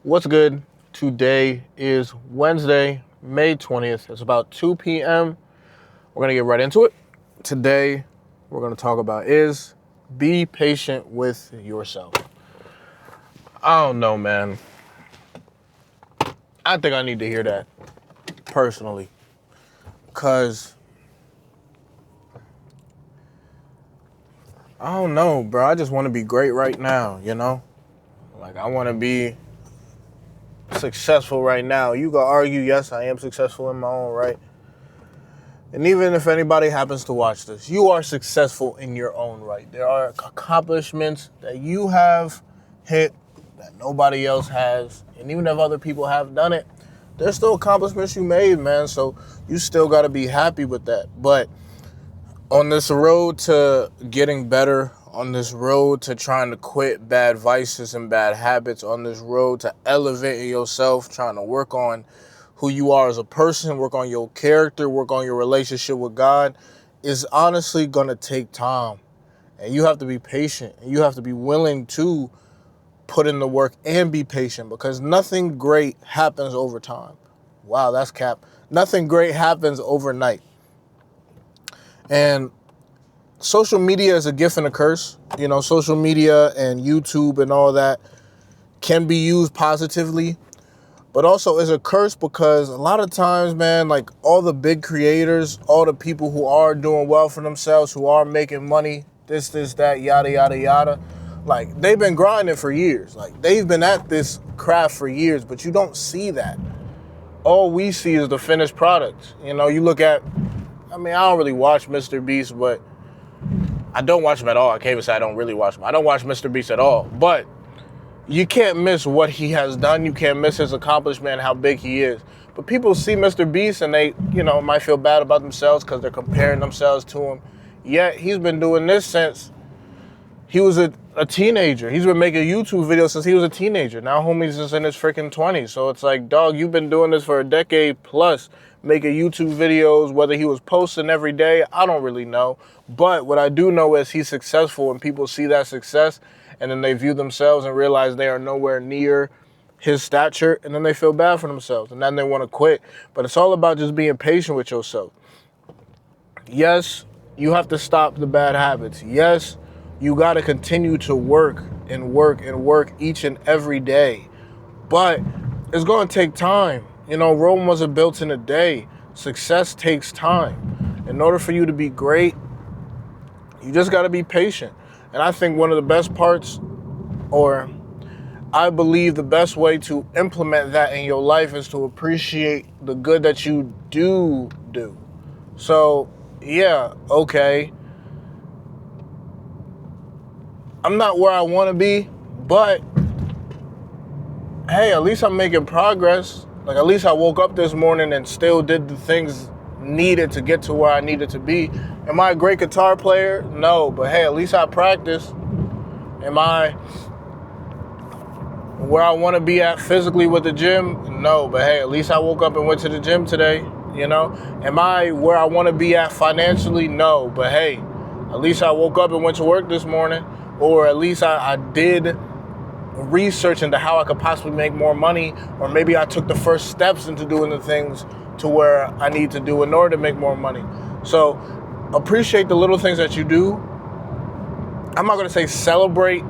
What's good? Today is Wednesday, May 20th. It's about 2 p.m. We're going to get right into it. Today, we're going to talk about is be patient with yourself. I don't know, man. I think I need to hear that personally. Because I don't know, bro. I just want to be great right now, you know? Like, I want to be successful right now. You can argue, yes, I am successful in my own right. And even if anybody happens to watch this, you are successful in your own right. There are accomplishments that you have hit that nobody else has. And even if other people have done it, there's still accomplishments you made, man. So you still got to be happy with that. But on this road to getting better, on this road to trying to quit bad vices and bad habits, on this road to elevating yourself, trying to work on who you are as a person, work on your character, work on your relationship with God, is honestly going to take time. And you have to be patient. And you have to be willing to put in the work and be patient, because nothing great happens over time. Wow, that's cap. Nothing great happens overnight. And social media is a gift and a curse. You know, social media and YouTube and all that can be used positively, but also is a curse because a lot of times, man, like all the big creators, all the people who are doing well for themselves, who are making money, this, that, yada, yada, yada, like they've been grinding for years. Like they've been at this craft for years, but you don't see that. All we see is the finished product. You know, you look at, I don't really watch Mr. Beast, but I don't watch him at all. I can't even say I don't really watch him. I don't watch Mr. Beast at all. But you can't miss what he has done. You can't miss his accomplishment, how big he is. But people see Mr. Beast and they, might feel bad about themselves because they're comparing themselves to him. Yet he's been doing this since he was a teenager. He's been making YouTube videos since he was a teenager. Now homie's just in his freaking 20s. So it's like, dog, you've been doing this for a decade plus, making YouTube videos. Whether he was posting every day, I don't really know. But what I do know is he's successful, and people see that success and then they view themselves and realize they are nowhere near his stature, and then they feel bad for themselves, and then they want to quit. But it's all about just being patient with yourself. Yes, you have to stop the bad habits. Yes, you got to continue to work and work and work each and every day. But it's going to take time. You know, Rome wasn't built in a day. Success takes time. In order for you to be great, you just got to be patient. And I think one of the best parts, or I believe the best way to implement that in your life, is to appreciate the good that you do. So, yeah, okay. I'm not where I want to be, but hey, at least I'm making progress. Like, at least I woke up this morning and still did the things needed to get to where I needed to be. Am I a great guitar player? No, but hey, at least I practice. Am I where I want to be at physically with the gym? No, but hey, at least I woke up and went to the gym today, you know? Am I where I want to be at financially? No, but hey, at least I woke up and went to work this morning, or at least I did research into how I could possibly make more money, or maybe I took the first steps into doing the things to where I need to do in order to make more money. So appreciate the little things that you do. I'm not going to say celebrate.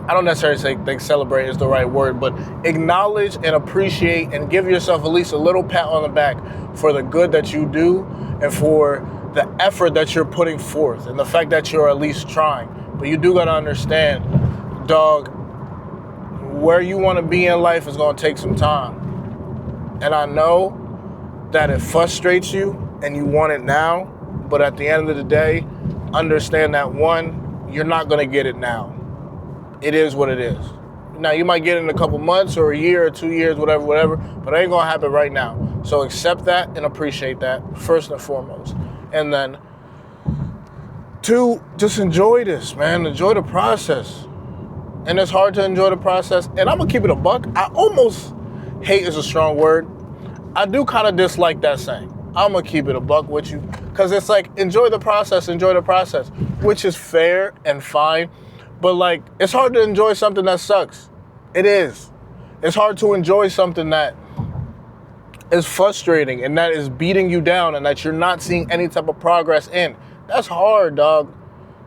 I don't necessarily think celebrate is the right word, but acknowledge and appreciate and give yourself at least a little pat on the back for the good that you do and for the effort that you're putting forth and the fact that you're at least trying. But you do got to understand, dog, where you want to be in life is going to take some time. And I know that it frustrates you and you want it now, but at the end of the day, understand that, one, you're not going to get it now. It is what it is. Now, you might get it in a couple months or a year or 2 years, whatever, but it ain't going to happen right now. So accept that and appreciate that first and foremost. And then, two, just enjoy this, man. Enjoy the process. And it's hard to enjoy the process. And I'm going to keep it a buck. I almost, hate is a strong word. I do kind of dislike that saying. I'm going to keep it a buck with you. Because it's like, enjoy the process, which is fair and fine. But like, it's hard to enjoy something that sucks. It is. It's hard to enjoy something that is frustrating and that is beating you down and that you're not seeing any type of progress in. That's hard, dog.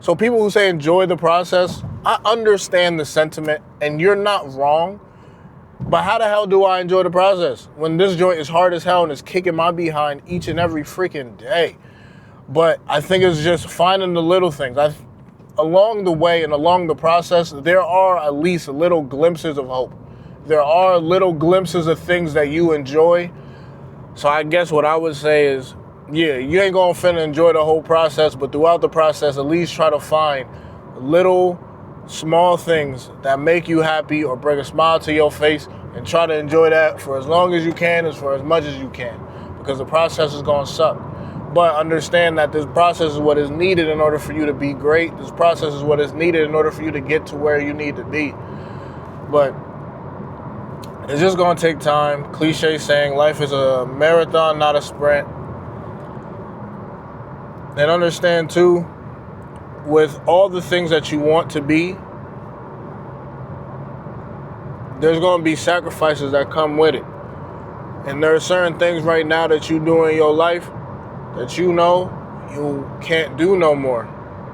So people who say enjoy the process, I understand the sentiment and you're not wrong. But how the hell do I enjoy the process when this joint is hard as hell and is kicking my behind each and every freaking day? But I think it's just finding the little things. Along the way and along the process, there are at least little glimpses of hope. There are little glimpses of things that you enjoy. So I guess what I would say is, yeah, you ain't gonna finna enjoy the whole process, but throughout the process, at least try to find little small things that make you happy or bring a smile to your face, and try to enjoy that for as long as you can, as for as much as you can, because the process is gonna suck. But understand that this process is what is needed in order for you to be great. This process is what is needed in order for you to get to where you need to be. But it's just gonna take time. Cliche saying, life is a marathon, not a sprint. And understand too, with all the things that you want to be, there's going to be sacrifices that come with it. And there are certain things right now that you do in your life that you know you can't do no more.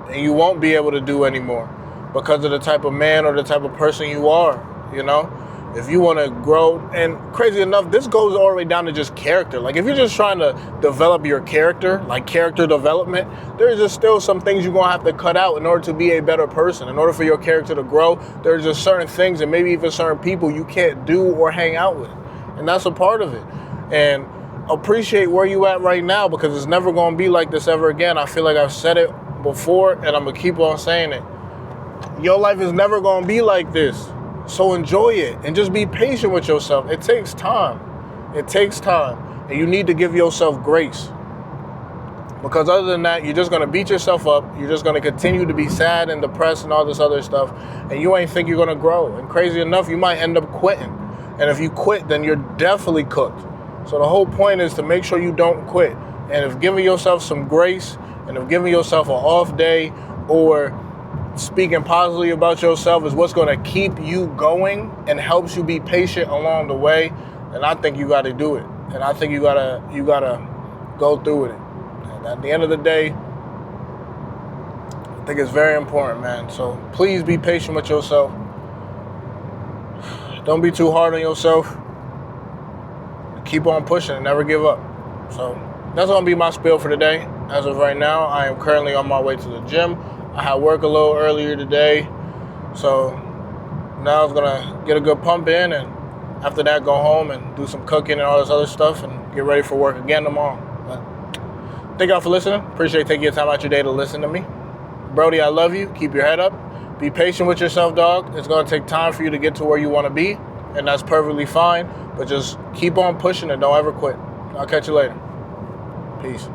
And you won't be able to do anymore because of the type of man or the type of person you are, you know? If you want to grow, and crazy enough, this goes all the way down to just character. Like if you're just trying to develop your character, like character development, there's just still some things you're going to have to cut out in order to be a better person. In order for your character to grow, there's just certain things and maybe even certain people you can't do or hang out with. And that's a part of it. And appreciate where you at right now, because it's never going to be like this ever again. I feel like I've said it before and I'm going to keep on saying it. Your life is never going to be like this. So enjoy it and just be patient with yourself. It takes time. It takes time. And you need to give yourself grace. Because other than that, you're just going to beat yourself up. You're just going to continue to be sad and depressed and all this other stuff. And you ain't think you're going to grow. And crazy enough, you might end up quitting. And if you quit, then you're definitely cooked. So the whole point is to make sure you don't quit. And if giving yourself some grace and if giving yourself an off day or speaking positively about yourself is what's going to keep you going and helps you be patient along the way, then I think you got to do it. And I think you gotta go through with it. And at the end of the day, I think it's very important, man. So please be patient with yourself. Don't be too hard on yourself. Keep on pushing and never give up. So that's going to be my spiel for today. As of right now, I am currently on my way to the gym. I had work a little earlier today, so now I was gonna get a good pump in, and after that go home and do some cooking and all this other stuff and get ready for work again tomorrow. But thank y'all for listening. Appreciate taking your time out your day to listen to me. Brody, I love you. Keep your head up. Be patient with yourself, dog. It's gonna take time for you to get to where you wanna be, and that's perfectly fine, but just keep on pushing and don't ever quit. I'll catch you later. Peace.